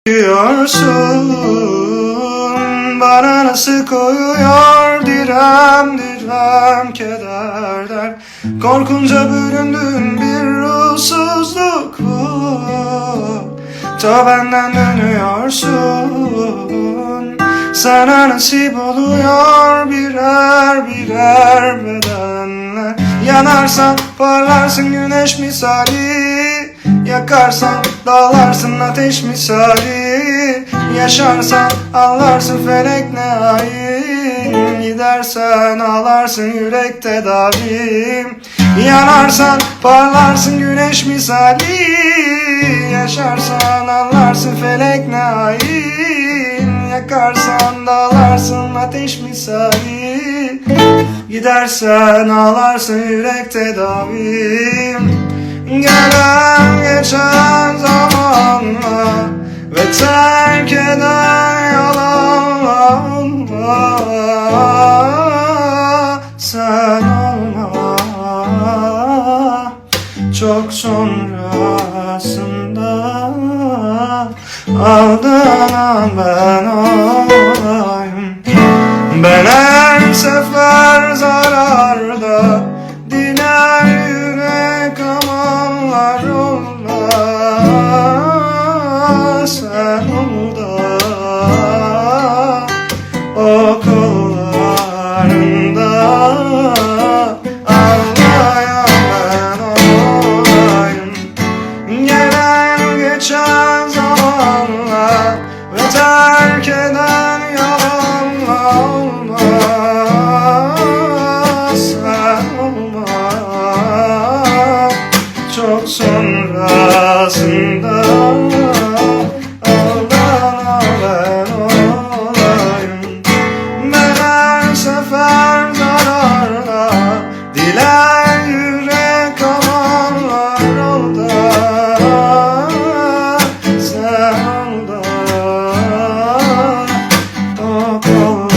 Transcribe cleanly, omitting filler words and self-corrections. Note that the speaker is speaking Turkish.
Diyorsun bana nasıl koyuyor direm direm kederler. Korkunca büründüğün bir ruhsuzluk bu. Ta benden dönüyorsun, sana nasip oluyor birer birer bedenler. Yanarsan parlarsın güneş misali, yakarsan dağlarsın ateş misali. Yaşarsan anlarsın felek ne hain, gidersen ağlarsın yürek tedavim. Yanarsan parlarsın güneş misali, yaşarsan anlarsın felek ne hain. Yakarsan dağlarsın ateş misali, gidersen ağlarsın yürek tedavim. Gelen geçen zamanla ve terk eden yalanla sen olma. Çok sonrasında aldanan ben olayım. Ben her sefer zararda diner yürek amanlar olma. Sen orada o kollarında ağlayan ben olayım. Gelen geçen zamanla ve terk eden yalanla olma. Sen olma. Çok sonrasında aldanan ben olayım. Ben her sefer zararla diler yürek amanlar oldu. Sen oldu o kollarında.